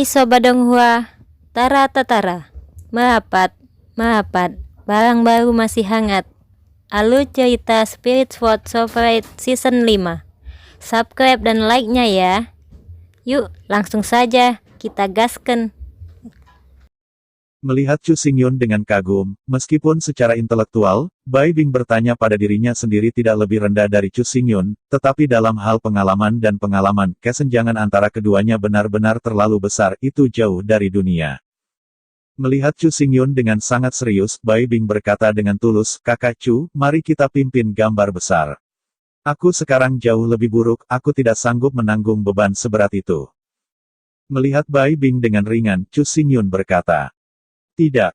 Hai Sobat Donghua, Tara Tatara, merapat, merapat, barang baru masih hangat. Alur cerita Spirit Sword Soulflight Season 5. Subscribe dan like-nya ya. Yuk, langsung saja kita gasken. Melihat Chu Xingyun dengan kagum, meskipun secara intelektual, Bai Bing bertanya pada dirinya sendiri tidak lebih rendah dari Chu Xingyun, tetapi dalam hal pengalaman dan pengalaman, kesenjangan antara keduanya benar-benar terlalu besar, itu jauh dari dunia. Melihat Chu Xingyun dengan sangat serius, Bai Bing berkata dengan tulus, "Kakak Chu, mari kita pimpin gambar besar. Aku sekarang jauh lebih buruk, aku tidak sanggup menanggung beban seberat itu." Melihat Bai Bing dengan ringan, Chu Xingyun berkata, "Tidak.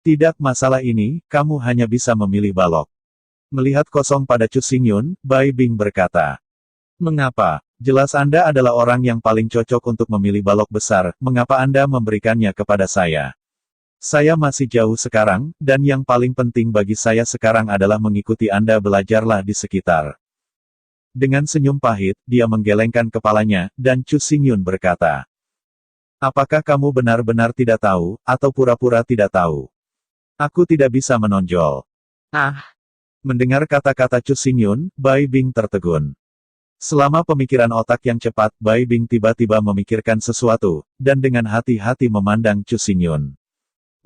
Tidak masalah ini, kamu hanya bisa memilih balok." Melihat kosong pada Chu Xingyun, Bai Bing berkata, "Mengapa? Jelas Anda adalah orang yang paling cocok untuk memilih balok besar, mengapa Anda memberikannya kepada saya? Saya masih jauh sekarang, dan yang paling penting bagi saya sekarang adalah mengikuti Anda, belajarlah di sekitar." Dengan senyum pahit, dia menggelengkan kepalanya, dan Chu Xingyun berkata, "Apakah kamu benar-benar tidak tahu, atau pura-pura tidak tahu? Aku tidak bisa menonjol." Mendengar kata-kata Chu Xingyun, Bai Bing tertegun. Selama pemikiran otak yang cepat, Bai Bing tiba-tiba memikirkan sesuatu, dan dengan hati-hati memandang Chu Xingyun.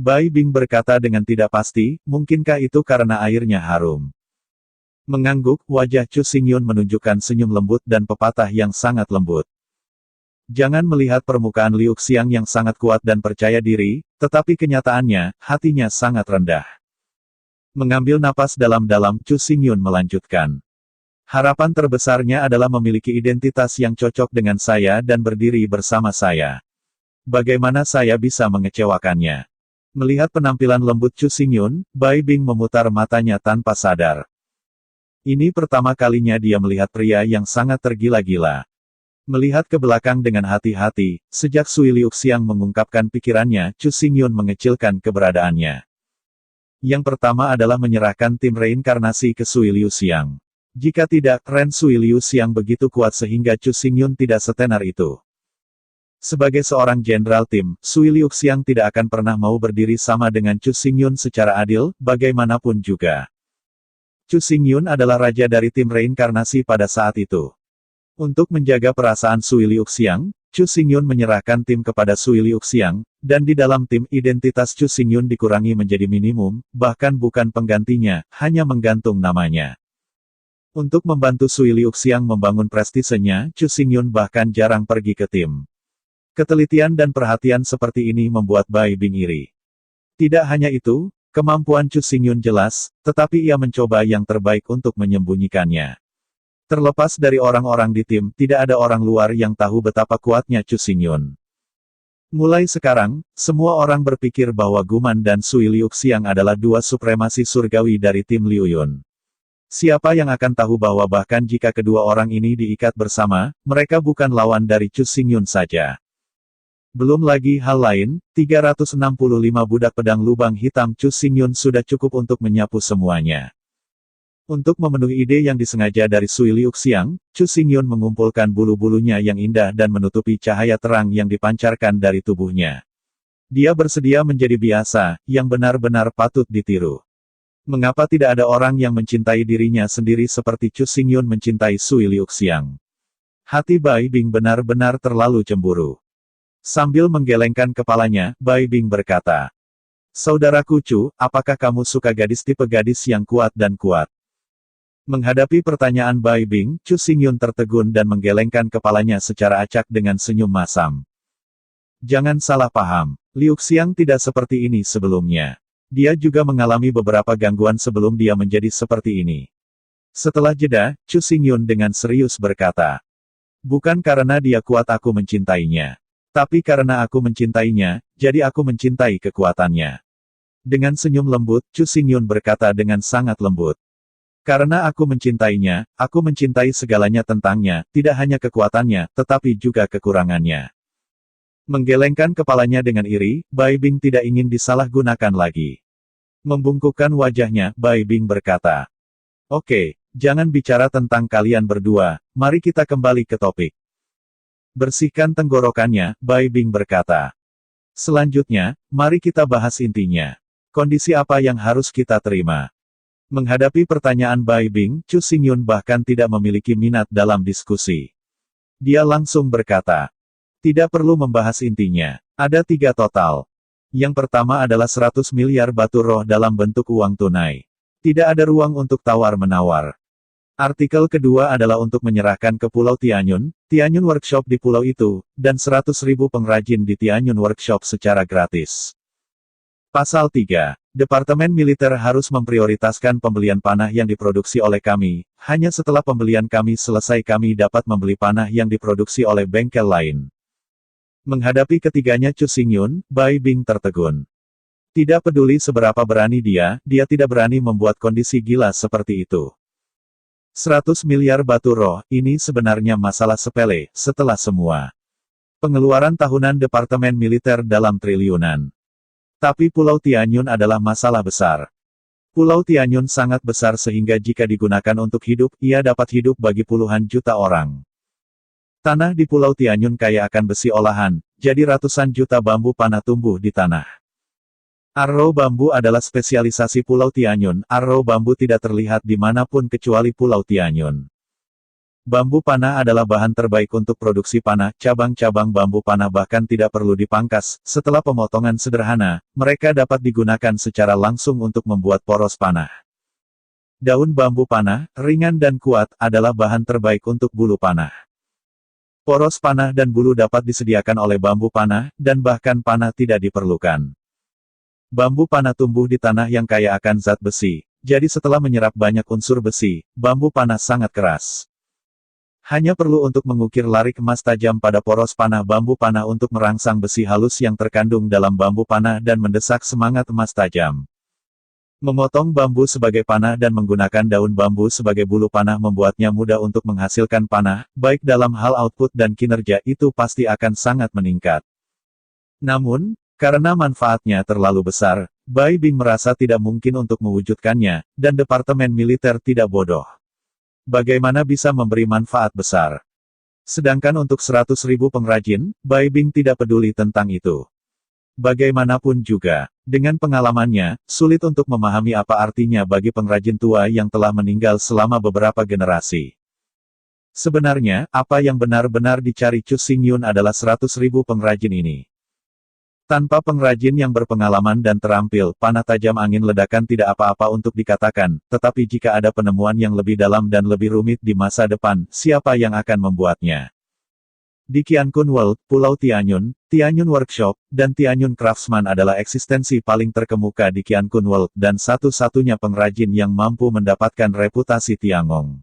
Bai Bing berkata dengan tidak pasti, "Mungkinkah itu karena airnya harum?" Mengangguk, wajah Chu Xingyun menunjukkan senyum lembut dan pepatah yang sangat lembut. Jangan melihat permukaan Liu Xiang yang sangat kuat dan percaya diri, tetapi kenyataannya, hatinya sangat rendah. Mengambil napas dalam-dalam, Chu Xingyun melanjutkan. "Harapan terbesarnya adalah memiliki identitas yang cocok dengan saya dan berdiri bersama saya. Bagaimana saya bisa mengecewakannya?" Melihat penampilan lembut Chu Xingyun, Bai Bing memutar matanya tanpa sadar. Ini pertama kalinya dia melihat pria yang sangat tergila-gila. Melihat ke belakang dengan hati-hati, sejak Sui Liu Xiang mengungkapkan pikirannya, Chu Xingyun mengecilkan keberadaannya. Yang pertama adalah menyerahkan tim reinkarnasi ke Sui Liu Xiang. Jika tidak, Ren Sui Liu Xiang begitu kuat sehingga Chu Xingyun tidak setenar itu. Sebagai seorang jenderal tim, Sui Liu Xiang tidak akan pernah mau berdiri sama dengan Chu Xingyun secara adil, bagaimanapun juga. Chu Xingyun adalah raja dari tim reinkarnasi pada saat itu. Untuk menjaga perasaan Sui Liu Xiang, Chu Xingyun menyerahkan tim kepada Sui Liu Xiang, dan di dalam tim identitas Chu Xingyun dikurangi menjadi minimum, bahkan bukan penggantinya, hanya menggantung namanya. Untuk membantu Sui Liu Xiang membangun prestisenya, Chu Xingyun bahkan jarang pergi ke tim. Ketelitian dan perhatian seperti ini membuat Bai Bing iri. Tidak hanya itu, kemampuan Chu Xingyun jelas, tetapi ia mencoba yang terbaik untuk menyembunyikannya. Terlepas dari orang-orang di tim, tidak ada orang luar yang tahu betapa kuatnya Chu Xingyun. Mulai sekarang, semua orang berpikir bahwa Guman dan Sui Liu Xiang adalah dua supremasi surgawi dari tim Liu Yun. Siapa yang akan tahu bahwa bahkan jika kedua orang ini diikat bersama, mereka bukan lawan dari Chu Xingyun saja. Belum lagi hal lain, 365 budak pedang lubang hitam Chu Xingyun sudah cukup untuk menyapu semuanya. Untuk memenuhi ide yang disengaja dari Sui Liu Xiang, Chu Xingyun mengumpulkan bulu-bulunya yang indah dan menutupi cahaya terang yang dipancarkan dari tubuhnya. Dia bersedia menjadi biasa, yang benar-benar patut ditiru. Mengapa tidak ada orang yang mencintai dirinya sendiri seperti Chu Xingyun mencintai Sui Liu Xiang? Hati Bai Bing benar-benar terlalu cemburu. Sambil menggelengkan kepalanya, Bai Bing berkata, "Saudaraku Chu, apakah kamu suka gadis tipe gadis yang kuat dan kuat?" Menghadapi pertanyaan Bai Bing, Chu Xingyun tertegun dan menggelengkan kepalanya secara acak dengan senyum masam. Jangan salah paham, Liu Xiang tidak seperti ini sebelumnya. Dia juga mengalami beberapa gangguan sebelum dia menjadi seperti ini. Setelah jeda, Chu Xingyun dengan serius berkata, "Bukan karena dia kuat aku mencintainya. Tapi karena aku mencintainya, jadi aku mencintai kekuatannya." Dengan senyum lembut, Chu Xingyun berkata dengan sangat lembut. "Karena aku mencintainya, aku mencintai segalanya tentangnya, tidak hanya kekuatannya, tetapi juga kekurangannya." Menggelengkan kepalanya dengan iri, Bai Bing tidak ingin disalahgunakan lagi. Membungkukkan wajahnya, Bai Bing berkata, "Oke, jangan bicara tentang kalian berdua, mari kita kembali ke topik." Bersihkan tenggorokannya, Bai Bing berkata. Selanjutnya, mari kita bahas intinya. Kondisi apa yang harus kita terima? Menghadapi pertanyaan Bai Bing, Chu Xingyun bahkan tidak memiliki minat dalam diskusi. Dia langsung berkata, tidak perlu membahas intinya. Ada 3 total. Yang pertama adalah 100 miliar batu roh dalam bentuk uang tunai. Tidak ada ruang untuk tawar-menawar. Artikel kedua adalah untuk menyerahkan ke Pulau Tianyun, Tianyun Workshop di pulau itu, dan 100.000 pengrajin di Tianyun Workshop secara gratis. Pasal 3. Departemen Militer harus memprioritaskan pembelian panah yang diproduksi oleh kami, hanya setelah pembelian kami selesai kami dapat membeli panah yang diproduksi oleh bengkel lain. Menghadapi ketiganya Chu Xingyun, Bai Bing tertegun. Tidak peduli seberapa berani dia tidak berani membuat kondisi gila seperti itu. 100 miliar batu roh, ini sebenarnya masalah sepele, setelah semua. Pengeluaran tahunan Departemen Militer dalam triliunan. Tapi Pulau Tianyun adalah masalah besar. Pulau Tianyun sangat besar sehingga jika digunakan untuk hidup, ia dapat hidup bagi puluhan juta orang. Tanah di Pulau Tianyun kaya akan besi olahan, jadi ratusan juta bambu panah tumbuh di tanah. Arrow bambu adalah spesialisasi Pulau Tianyun. Arrow bambu tidak terlihat di manapun kecuali Pulau Tianyun. Bambu panah adalah bahan terbaik untuk produksi panah. Cabang-cabang bambu panah bahkan tidak perlu dipangkas. Setelah pemotongan sederhana, mereka dapat digunakan secara langsung untuk membuat poros panah. Daun bambu panah, ringan dan kuat, adalah bahan terbaik untuk bulu panah. Poros panah dan bulu dapat disediakan oleh bambu panah, dan bahkan panah tidak diperlukan. Bambu panah tumbuh di tanah yang kaya akan zat besi, jadi setelah menyerap banyak unsur besi, bambu panah sangat keras. Hanya perlu untuk mengukir larik emas tajam pada poros panah bambu panah untuk merangsang besi halus yang terkandung dalam bambu panah dan mendesak semangat emas tajam. Memotong bambu sebagai panah dan menggunakan daun bambu sebagai bulu panah membuatnya mudah untuk menghasilkan panah, baik dalam hal output dan kinerja itu pasti akan sangat meningkat. Namun, karena manfaatnya terlalu besar, Bai Bing merasa tidak mungkin untuk mewujudkannya, dan Departemen Militer tidak bodoh. Bagaimana bisa memberi manfaat besar? Sedangkan untuk 100.000 pengrajin, Bai Bing tidak peduli tentang itu. Bagaimanapun juga, dengan pengalamannya, sulit untuk memahami apa artinya bagi pengrajin tua yang telah meninggal selama beberapa generasi. Sebenarnya, apa yang benar-benar dicari Chu Xingyun adalah 100.000 pengrajin ini. Tanpa pengrajin yang berpengalaman dan terampil, panah tajam angin ledakan tidak apa-apa untuk dikatakan, tetapi jika ada penemuan yang lebih dalam dan lebih rumit di masa depan, siapa yang akan membuatnya? Di Qiankun World, Pulau Tianyun, Tianyun Workshop, dan Tianyun Craftsman adalah eksistensi paling terkemuka di Qiankun World dan satu-satunya pengrajin yang mampu mendapatkan reputasi Tiangong.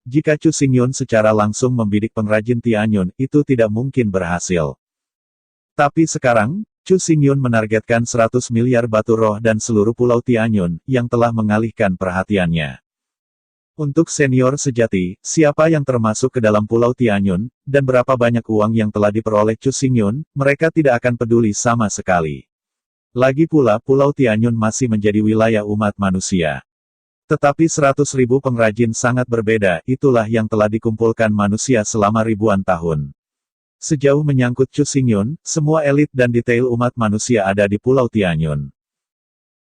Jika Chu Xingyun secara langsung membidik pengrajin Tianyun, itu tidak mungkin berhasil. Tapi sekarang, Chu Xingyun menargetkan 100 miliar batu roh dan seluruh Pulau Tianyun, yang telah mengalihkan perhatiannya. Untuk senior sejati, siapa yang termasuk ke dalam Pulau Tianyun, dan berapa banyak uang yang telah diperoleh Chu Xingyun, mereka tidak akan peduli sama sekali. Lagi pula Pulau Tianyun masih menjadi wilayah umat manusia. Tetapi 100.000 pengrajin sangat berbeda, itulah yang telah dikumpulkan manusia selama ribuan tahun. Sejauh menyangkut Chu Xingyun, semua elit dan detail umat manusia ada di Pulau Tianyun.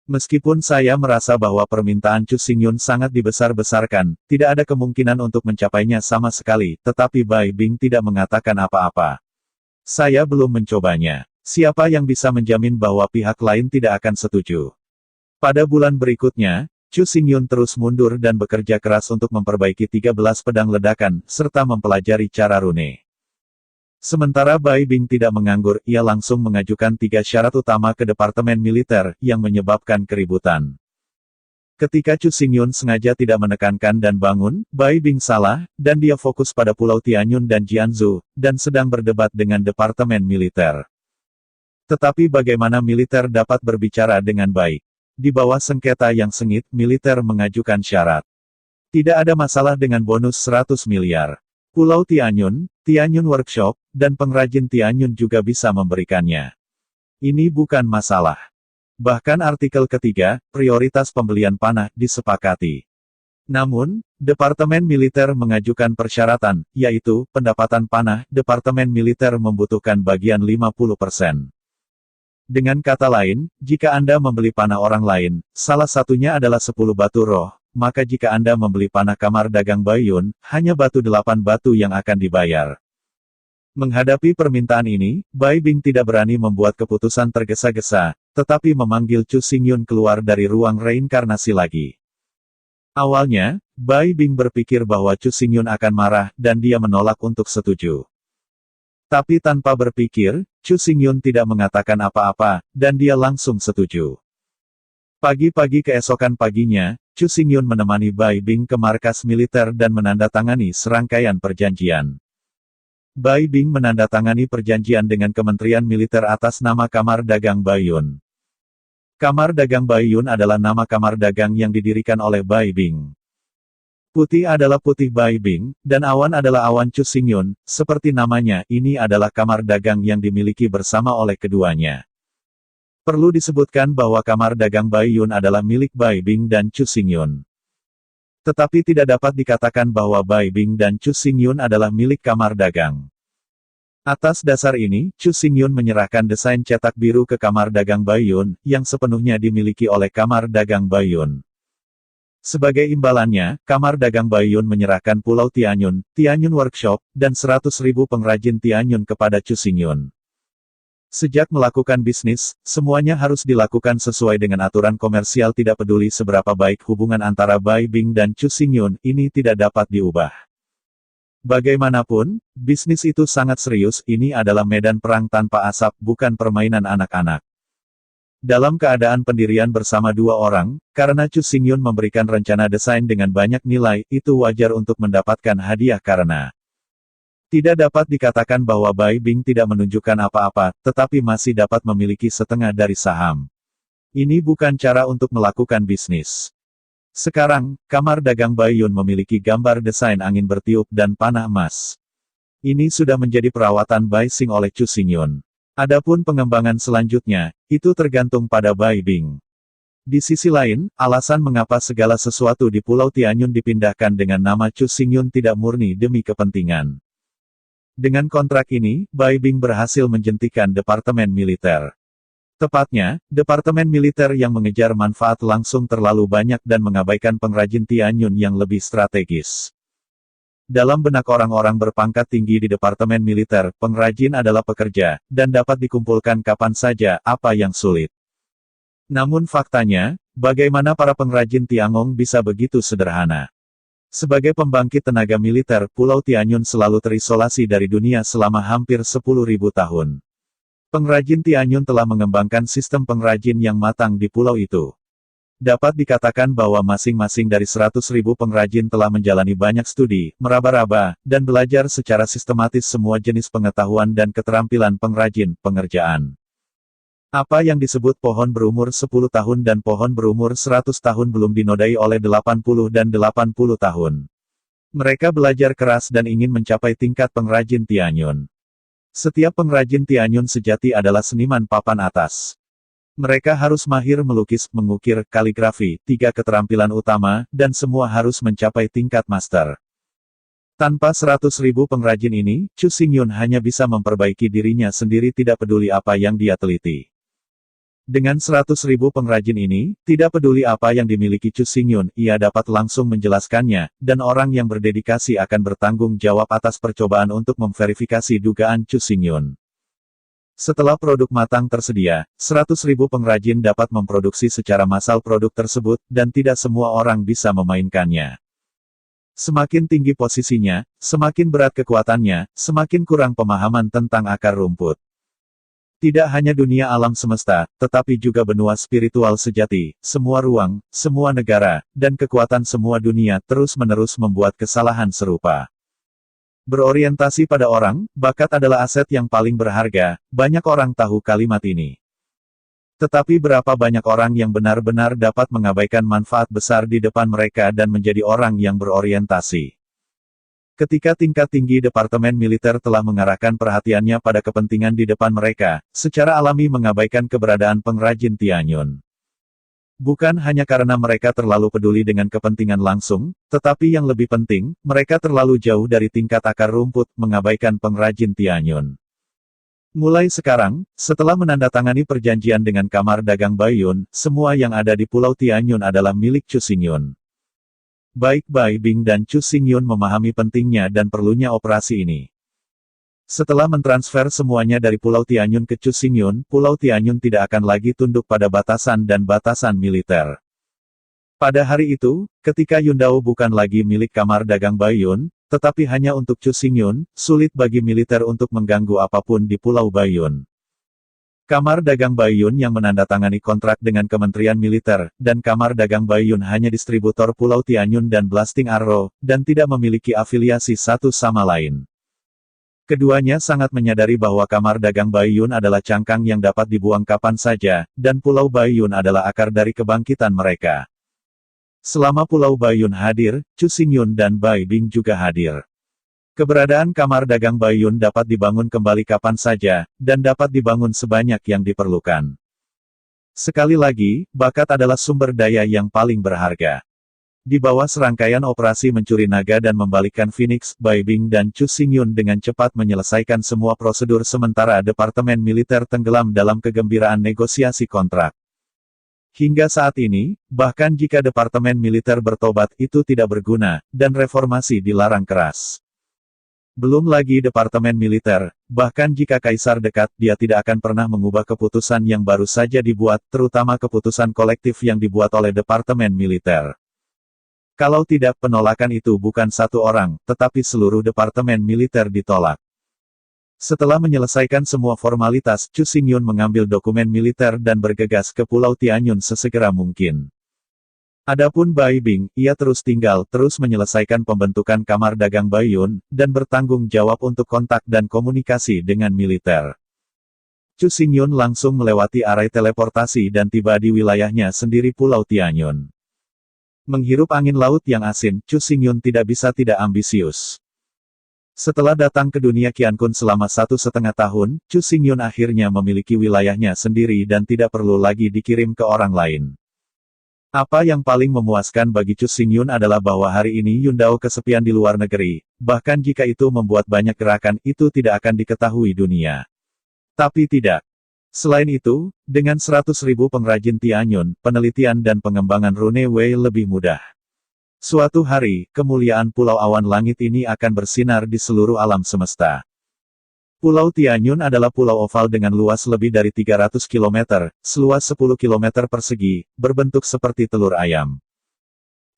Meskipun saya merasa bahwa permintaan Chu Xingyun sangat dibesar-besarkan, tidak ada kemungkinan untuk mencapainya sama sekali, tetapi Bai Bing tidak mengatakan apa-apa. Saya belum mencobanya. Siapa yang bisa menjamin bahwa pihak lain tidak akan setuju? Pada bulan berikutnya, Chu Xingyun terus mundur dan bekerja keras untuk memperbaiki 13 pedang ledakan, serta mempelajari cara rune. Sementara Bai Bing tidak menganggur, ia langsung mengajukan 3 syarat utama ke Departemen Militer, yang menyebabkan keributan. Ketika Chu Xingyun sengaja tidak menekankan dan bangun, Bai Bing salah, dan dia fokus pada Pulau Tianyun dan Jianzhou, dan sedang berdebat dengan Departemen Militer. Tetapi bagaimana militer dapat berbicara dengan baik? Di bawah sengketa yang sengit, militer mengajukan syarat. Tidak ada masalah dengan bonus 100 miliar. Pulau Tianyun, Tianyun Workshop, dan pengrajin Tianyun juga bisa memberikannya. Ini bukan masalah. Bahkan artikel ketiga, prioritas pembelian panah, disepakati. Namun, Departemen Militer mengajukan persyaratan, yaitu, pendapatan panah, Departemen Militer membutuhkan bagian 50%. Dengan kata lain, jika Anda membeli panah orang lain, salah satunya adalah 10 batu roh, maka jika Anda membeli panah Kamar Dagang Baiyun, hanya 8 batu yang akan dibayar. Menghadapi permintaan ini, Bai Bing tidak berani membuat keputusan tergesa-gesa, tetapi memanggil Chu Xingyun keluar dari ruang reinkarnasi lagi. Awalnya, Bai Bing berpikir bahwa Chu Xingyun akan marah, dan dia menolak untuk setuju. Tapi tanpa berpikir, Chu Xingyun tidak mengatakan apa-apa, dan dia langsung setuju. Pagi-pagi keesokan paginya, Chu Xingyun menemani Bai Bing ke markas militer dan menandatangani serangkaian perjanjian. Bai Bing menandatangani perjanjian dengan Kementerian Militer atas nama Kamar Dagang Baiyun. Kamar Dagang Baiyun adalah nama kamar dagang yang didirikan oleh Bai Bing. Putih adalah putih Bai Bing, dan awan adalah awan Chu Xingyun, seperti namanya, ini adalah kamar dagang yang dimiliki bersama oleh keduanya. Perlu disebutkan bahwa Kamar Dagang Baiyun adalah milik Bai Bing dan Chu Xingyun. Tetapi tidak dapat dikatakan bahwa Bai Bing dan Chu Xingyun adalah milik kamar dagang. Atas dasar ini, Chu Xingyun menyerahkan desain cetak biru ke Kamar Dagang Baiyun, yang sepenuhnya dimiliki oleh Kamar Dagang Baiyun. Sebagai imbalannya, Kamar Dagang Baiyun menyerahkan Pulau Tianyun, Tianyun Workshop, dan 100.000 pengrajin Tianyun kepada Chu Xingyun. Sejak melakukan bisnis, semuanya harus dilakukan sesuai dengan aturan komersial, tidak peduli seberapa baik hubungan antara Bai Bing dan Chu Xingyun, ini tidak dapat diubah. Bagaimanapun, bisnis itu sangat serius, ini adalah medan perang tanpa asap, bukan permainan anak-anak. Dalam keadaan pendirian bersama dua orang, karena Chu Xingyun memberikan rencana desain dengan banyak nilai, itu wajar untuk mendapatkan hadiah karena tidak dapat dikatakan bahwa Bai Bing tidak menunjukkan apa-apa, tetapi masih dapat memiliki setengah dari saham. Ini bukan cara untuk melakukan bisnis. Sekarang, Kamar Dagang Baiyun memiliki gambar desain angin bertiup dan panah emas. Ini sudah menjadi perawatan Bai Xing oleh Chu Xingyun. Adapun pengembangan selanjutnya, itu tergantung pada Bai Bing. Di sisi lain, alasan mengapa segala sesuatu di Pulau Tianyun dipindahkan dengan nama Chu Xingyun tidak murni demi kepentingan. Dengan kontrak ini, Bai Bing berhasil menjentikan Departemen Militer. Tepatnya, Departemen Militer yang mengejar manfaat langsung terlalu banyak dan mengabaikan pengrajin Tianyun yang lebih strategis. Dalam benak orang-orang berpangkat tinggi di Departemen Militer, pengrajin adalah pekerja, dan dapat dikumpulkan kapan saja, apa yang sulit. Namun faktanya, bagaimana para pengrajin Tiangong bisa begitu sederhana? Sebagai pembangkit tenaga militer, Pulau Tianyun selalu terisolasi dari dunia selama hampir 10.000 tahun. Pengrajin Tianyun telah mengembangkan sistem pengrajin yang matang di pulau itu. Dapat dikatakan bahwa masing-masing dari 100.000 pengrajin telah menjalani banyak studi, meraba-raba, dan belajar secara sistematis semua jenis pengetahuan dan keterampilan pengrajin, pengerjaan. Apa yang disebut pohon berumur 10 tahun dan pohon berumur 100 tahun belum dinodai oleh 80 dan 80 tahun. Mereka belajar keras dan ingin mencapai tingkat pengrajin Tianyun. Setiap pengrajin Tianyun sejati adalah seniman papan atas. Mereka harus mahir melukis, mengukir, kaligrafi, 3 keterampilan utama, dan semua harus mencapai tingkat master. Tanpa 100.000 pengrajin ini, Chu Xingyun hanya bisa memperbaiki dirinya sendiri, tidak peduli apa yang dia teliti. Dengan 100.000 pengrajin ini, tidak peduli apa yang dimiliki Chu Xingyun, ia dapat langsung menjelaskannya, dan orang yang berdedikasi akan bertanggung jawab atas percobaan untuk memverifikasi dugaan Chu Xingyun. Setelah produk matang tersedia, 100.000 pengrajin dapat memproduksi secara massal produk tersebut, dan tidak semua orang bisa memainkannya. Semakin tinggi posisinya, semakin berat kekuatannya, semakin kurang pemahaman tentang akar rumput. Tidak hanya dunia alam semesta, tetapi juga benua spiritual sejati, semua ruang, semua negara, dan kekuatan semua dunia terus-menerus membuat kesalahan serupa. Berorientasi pada orang, bakat adalah aset yang paling berharga, banyak orang tahu kalimat ini. Tetapi berapa banyak orang yang benar-benar dapat mengabaikan manfaat besar di depan mereka dan menjadi orang yang berorientasi? Ketika tingkat tinggi Departemen Militer telah mengarahkan perhatiannya pada kepentingan di depan mereka, secara alami mengabaikan keberadaan pengrajin Tianyun. Bukan hanya karena mereka terlalu peduli dengan kepentingan langsung, tetapi yang lebih penting, mereka terlalu jauh dari tingkat akar rumput, mengabaikan pengrajin Tianyun. Mulai sekarang, setelah menandatangani perjanjian dengan Kamar Dagang Baiyun, semua yang ada di Pulau Tianyun adalah milik Chu Xingyun. Baik Bai Bing dan Chu Xingyun memahami pentingnya dan perlunya operasi ini. Setelah mentransfer semuanya dari Pulau Tianyun ke Chu Xingyun, Pulau Tianyun tidak akan lagi tunduk pada batasan dan batasan militer. Pada hari itu, ketika Yundao bukan lagi milik Kamar Dagang Baiyun, tetapi hanya untuk Chu Xingyun, sulit bagi militer untuk mengganggu apapun di Pulau Baiyun. Kamar Dagang Baiyun yang menandatangani kontrak dengan Kementerian Militer, dan Kamar Dagang Baiyun hanya distributor Pulau Tianyun dan Blasting Arrow, dan tidak memiliki afiliasi satu sama lain. Keduanya sangat menyadari bahwa Kamar Dagang Baiyun adalah cangkang yang dapat dibuang kapan saja, dan Pulau Baiyun adalah akar dari kebangkitan mereka. Selama Pulau Baiyun hadir, Chu Xingyun dan Bai Bing juga hadir. Keberadaan Kamar Dagang Baiyun dapat dibangun kembali kapan saja, dan dapat dibangun sebanyak yang diperlukan. Sekali lagi, bakat adalah sumber daya yang paling berharga. Di bawah serangkaian operasi mencuri naga dan membalikkan Phoenix, Bai Bing dan Chu Xingyun dengan cepat menyelesaikan semua prosedur sementara Departemen Militer tenggelam dalam kegembiraan negosiasi kontrak. Hingga saat ini, bahkan jika Departemen Militer bertobat itu tidak berguna, dan reformasi dilarang keras. Belum lagi Departemen Militer, bahkan jika Kaisar dekat, dia tidak akan pernah mengubah keputusan yang baru saja dibuat, terutama keputusan kolektif yang dibuat oleh Departemen Militer. Kalau tidak, penolakan itu bukan satu orang, tetapi seluruh Departemen Militer ditolak. Setelah menyelesaikan semua formalitas, Chu Xingyun mengambil dokumen militer dan bergegas ke Pulau Tianyun sesegera mungkin. Adapun Bai Bing, ia terus menyelesaikan pembentukan Kamar Dagang Baiyun, dan bertanggung jawab untuk kontak dan komunikasi dengan militer. Chu Xingyun langsung melewati area teleportasi dan tiba di wilayahnya sendiri Pulau Tianyun. Menghirup angin laut yang asin, Chu Xingyun tidak bisa tidak ambisius. Setelah datang ke dunia Qiankun selama 1,5 tahun, Chu Xingyun akhirnya memiliki wilayahnya sendiri dan tidak perlu lagi dikirim ke orang lain. Apa yang paling memuaskan bagi Chu Xingyun adalah bahwa hari ini Yundao kesepian di luar negeri, bahkan jika itu membuat banyak gerakan, itu tidak akan diketahui dunia. Tapi tidak. Selain itu, dengan 100.000 pengrajin Tianyun, penelitian dan pengembangan rune Wei lebih mudah. Suatu hari, kemuliaan Pulau Awan Langit ini akan bersinar di seluruh alam semesta. Pulau Tianyun adalah pulau oval dengan luas lebih dari 300 km, seluas 10 km persegi, berbentuk seperti telur ayam.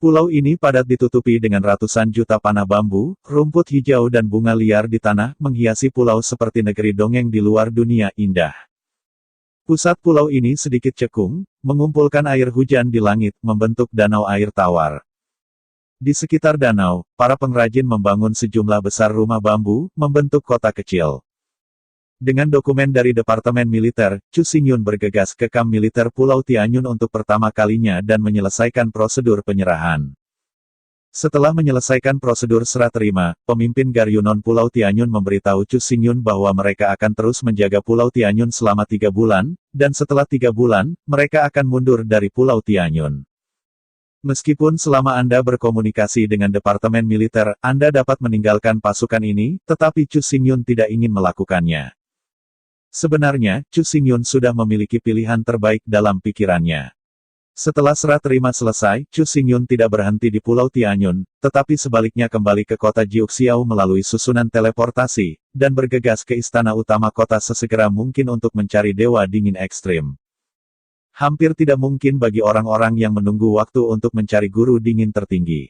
Pulau ini padat ditutupi dengan ratusan juta panah bambu, rumput hijau dan bunga liar di tanah, menghiasi pulau seperti negeri dongeng di luar dunia indah. Pusat pulau ini sedikit cekung, mengumpulkan air hujan di langit, membentuk danau air tawar. Di sekitar danau, para pengrajin membangun sejumlah besar rumah bambu, membentuk kota kecil. Dengan dokumen dari Departemen Militer, Chu Xingyun bergegas ke kamp militer Pulau Tianyun untuk pertama kalinya dan menyelesaikan prosedur penyerahan. Setelah menyelesaikan prosedur serah terima, pemimpin Garyunon Pulau Tianyun memberitahu Chu Xingyun bahwa mereka akan terus menjaga Pulau Tianyun selama 3 bulan, dan setelah 3 bulan, mereka akan mundur dari Pulau Tianyun. Meskipun selama Anda berkomunikasi dengan Departemen Militer, Anda dapat meninggalkan pasukan ini, tetapi Chu Xingyun tidak ingin melakukannya. Sebenarnya, Chu Xingyun sudah memiliki pilihan terbaik dalam pikirannya. Setelah serah terima selesai, Chu Xingyun tidak berhenti di Pulau Tianyun, tetapi sebaliknya kembali ke kota Jiuxiao melalui susunan teleportasi, dan bergegas ke istana utama kota sesegera mungkin untuk mencari Dewa Dingin Ekstrim. Hampir tidak mungkin bagi orang-orang yang menunggu waktu untuk mencari guru dingin tertinggi.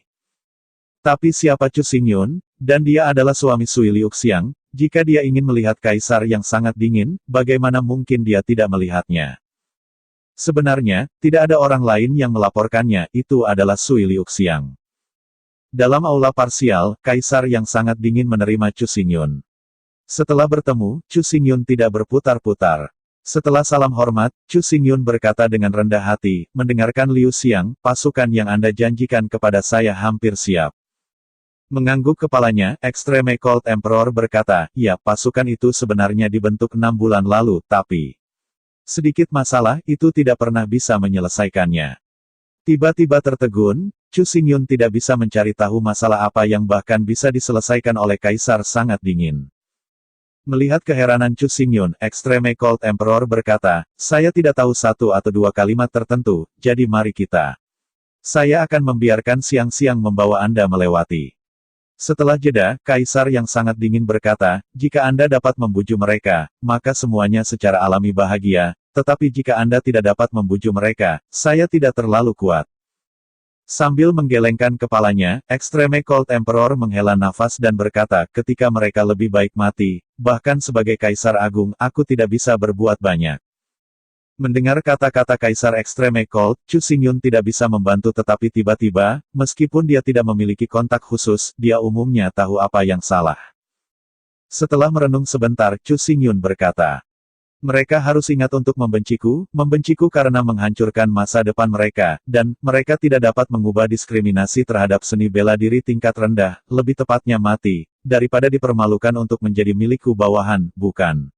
Tapi siapa Chu Xingyun? Dan dia adalah suami Sui Liuxiang, jika dia ingin melihat kaisar yang sangat dingin, bagaimana mungkin dia tidak melihatnya? Sebenarnya, tidak ada orang lain yang melaporkannya, itu adalah Sui Liuxiang. Dalam aula parsial, kaisar yang sangat dingin menerima Chu Xingyun. Setelah bertemu, Chu Xingyun tidak berputar-putar. Setelah salam hormat, Chu Xingyun berkata dengan rendah hati, mendengarkan Liu Xiang, pasukan yang Anda janjikan kepada saya hampir siap. Mengangguk kepalanya, Extreme Cold Emperor berkata, ya, pasukan itu sebenarnya dibentuk 6 bulan lalu, tapi sedikit masalah, itu tidak pernah bisa menyelesaikannya. Tiba-tiba tertegun, Chu Xingyun tidak bisa mencari tahu masalah apa yang bahkan bisa diselesaikan oleh Kaisar sangat dingin. Melihat keheranan Chu Xingyun, Extreme Cold Emperor berkata, saya tidak tahu satu atau dua kalimat tertentu, jadi mari kita. Saya akan membiarkan siang-siang membawa Anda melewati. Setelah jeda, Kaisar yang sangat dingin berkata, jika Anda dapat membujuk mereka, maka semuanya secara alami bahagia, tetapi jika Anda tidak dapat membujuk mereka, saya tidak terlalu kuat. Sambil menggelengkan kepalanya, Extreme Cold Emperor menghela nafas dan berkata, ketika mereka lebih baik mati, bahkan sebagai Kaisar Agung, aku tidak bisa berbuat banyak. Mendengar kata-kata Kaisar Extreme Cold, Chu Xingyun tidak bisa membantu tetapi tiba-tiba, meskipun dia tidak memiliki kontak khusus, dia umumnya tahu apa yang salah. Setelah merenung sebentar, Chu Xingyun berkata, mereka harus ingat untuk membenciku karena menghancurkan masa depan mereka, dan mereka tidak dapat mengubah diskriminasi terhadap seni bela diri tingkat rendah, lebih tepatnya mati, daripada dipermalukan untuk menjadi milikku bawahan, bukan.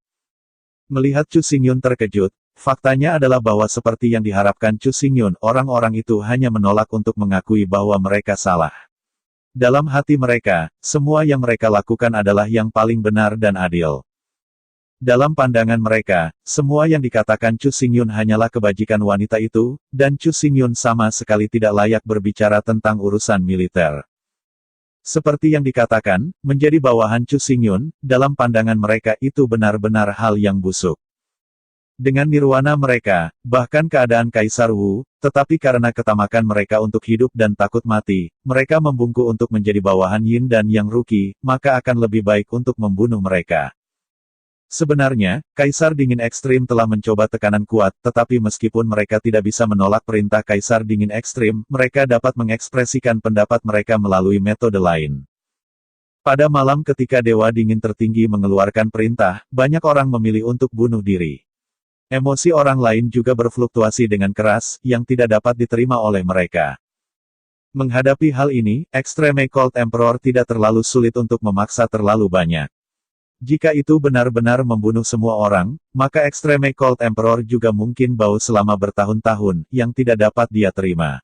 Melihat Chu Xingyun terkejut, faktanya adalah bahwa seperti yang diharapkan Chu Xingyun, orang-orang itu hanya menolak untuk mengakui bahwa mereka salah. Dalam hati mereka, semua yang mereka lakukan adalah yang paling benar dan adil. Dalam pandangan mereka, semua yang dikatakan Chu Xingyun hanyalah kebajikan wanita itu, dan Chu Xingyun sama sekali tidak layak berbicara tentang urusan militer. Seperti yang dikatakan, menjadi bawahan Chu Xingyun, dalam pandangan mereka itu benar-benar hal yang busuk. Dengan nirwana mereka, bahkan keadaan Kaisar Wu, tetapi karena ketamakan mereka untuk hidup dan takut mati, mereka membungkuk untuk menjadi bawahan Yin dan Yang Ruki, maka akan lebih baik untuk membunuh mereka. Sebenarnya, Kaisar Dingin Ekstrim telah mencoba tekanan kuat, tetapi meskipun mereka tidak bisa menolak perintah Kaisar Dingin Ekstrim, mereka dapat mengekspresikan pendapat mereka melalui metode lain. Pada malam ketika Dewa Dingin Tertinggi mengeluarkan perintah, banyak orang memilih untuk bunuh diri. Emosi orang lain juga berfluktuasi dengan keras, yang tidak dapat diterima oleh mereka. Menghadapi hal ini, Extreme Cold Emperor tidak terlalu sulit untuk memaksa terlalu banyak. Jika itu benar-benar membunuh semua orang, maka Extreme Cold Emperor juga mungkin bau selama bertahun-tahun, yang tidak dapat dia terima.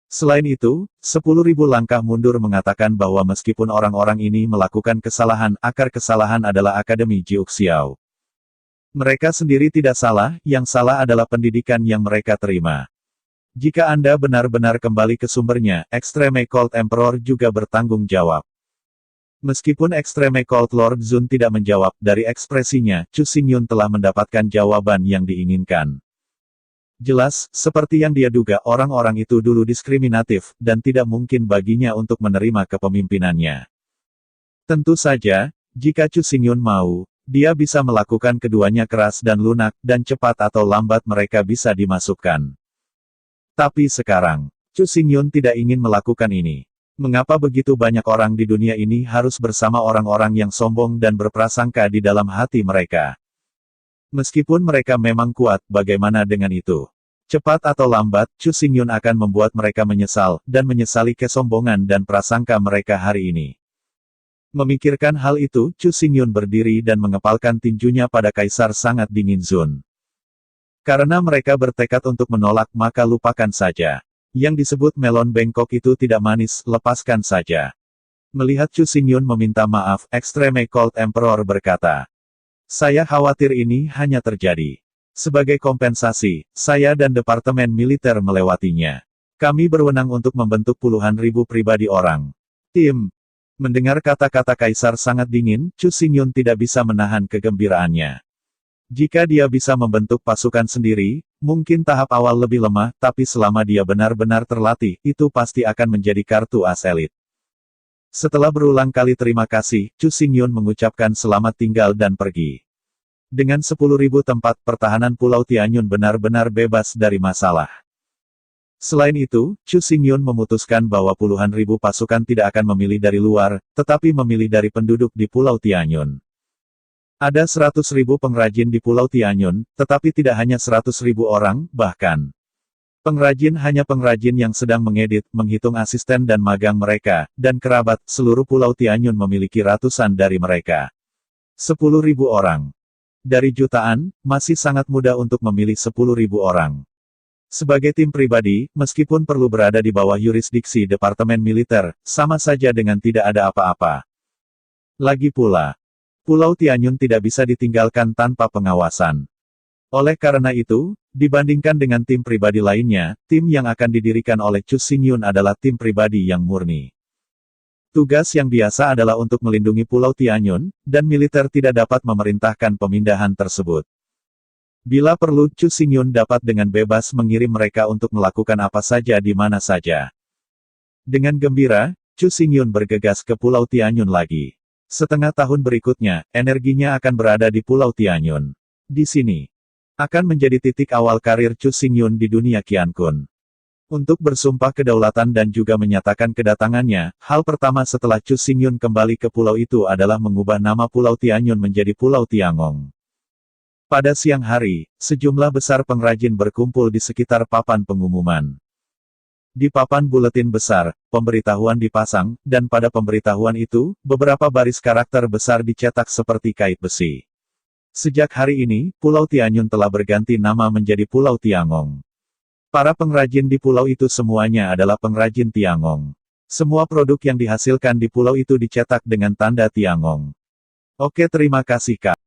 Selain itu, 10.000 langkah mundur mengatakan bahwa meskipun orang-orang ini melakukan kesalahan, akar kesalahan adalah Akademi Jiuxiao. Mereka sendiri tidak salah, yang salah adalah pendidikan yang mereka terima. Jika Anda benar-benar kembali ke sumbernya, Extreme Cold Emperor juga bertanggung jawab. Meskipun Extreme Cold Lord Zun tidak menjawab, dari ekspresinya, Chu Xingyun telah mendapatkan jawaban yang diinginkan. Jelas, seperti yang dia duga, orang-orang itu dulu diskriminatif, dan tidak mungkin baginya untuk menerima kepemimpinannya. Tentu saja, jika Chu Xingyun mau, dia bisa melakukan keduanya keras dan lunak, dan cepat atau lambat mereka bisa dimasukkan. Tapi sekarang, Chu Xingyun tidak ingin melakukan ini. Mengapa begitu banyak orang di dunia ini harus bersama orang-orang yang sombong dan berprasangka di dalam hati mereka? Meskipun mereka memang kuat, bagaimana dengan itu? Cepat atau lambat, Chu Xingyun akan membuat mereka menyesal, dan menyesali kesombongan dan prasangka mereka hari ini. Memikirkan hal itu, Chu Xingyun berdiri dan mengepalkan tinjunya pada Kaisar sangat dingin Zun. Karena mereka bertekad untuk menolak, maka lupakan saja. Yang disebut melon bengkok itu tidak manis, lepaskan saja. Melihat Chu Xingyun meminta maaf, Extreme Cold Emperor berkata, saya khawatir ini hanya terjadi. Sebagai kompensasi, saya dan Departemen Militer melewatinya. Kami berwenang untuk membentuk puluhan ribu pribadi orang. Tim. Mendengar kata-kata Kaisar sangat dingin, Chu Xingyun tidak bisa menahan kegembiraannya. Jika dia bisa membentuk pasukan sendiri, mungkin tahap awal lebih lemah, tapi selama dia benar-benar terlatih, itu pasti akan menjadi kartu as elit. Setelah berulang kali terima kasih, Chu Xingyun mengucapkan selamat tinggal dan pergi. Dengan 10.000 tempat pertahanan Pulau Tianyun benar-benar bebas dari masalah. Selain itu, Chu Xingyun memutuskan bahwa puluhan ribu pasukan tidak akan memilih dari luar, tetapi memilih dari penduduk di Pulau Tianyun. Ada 100.000 pengrajin di Pulau Tianyun, tetapi tidak hanya 100.000 orang, bahkan. Pengrajin hanya pengrajin yang sedang mengedit, menghitung asisten dan magang mereka, dan kerabat, seluruh Pulau Tianyun memiliki ratusan dari mereka. 10.000 orang. Dari jutaan, masih sangat mudah untuk memilih 10.000 orang. Sebagai tim pribadi, meskipun perlu berada di bawah yurisdiksi Departemen Militer, sama saja dengan tidak ada apa-apa. Lagi pula, Pulau Tianyun tidak bisa ditinggalkan tanpa pengawasan. Oleh karena itu, dibandingkan dengan tim pribadi lainnya, tim yang akan didirikan oleh Chu Xingyun adalah tim pribadi yang murni. Tugas yang biasa adalah untuk melindungi Pulau Tianyun, dan militer tidak dapat memerintahkan pemindahan tersebut. Bila perlu, Chu Xingyun dapat dengan bebas mengirim mereka untuk melakukan apa saja di mana saja. Dengan gembira, Chu Xingyun bergegas ke Pulau Tianyun lagi. Setengah tahun berikutnya, energinya akan berada di Pulau Tianyun. Di sini akan menjadi titik awal karir Chu Xingyun di dunia Qiankun. Untuk bersumpah kedaulatan dan juga menyatakan kedatangannya, hal pertama setelah Chu Xingyun kembali ke pulau itu adalah mengubah nama Pulau Tianyun menjadi Pulau Tiangong. Pada siang hari, sejumlah besar pengrajin berkumpul di sekitar papan pengumuman. Di papan buletin besar, pemberitahuan dipasang, dan pada pemberitahuan itu, beberapa baris karakter besar dicetak seperti kait besi. Sejak hari ini, Pulau Tianyun telah berganti nama menjadi Pulau Tiangong. Para pengrajin di pulau itu semuanya adalah pengrajin Tiangong. Semua produk yang dihasilkan di pulau itu dicetak dengan tanda Tiangong. Oke, terima kasih Kak.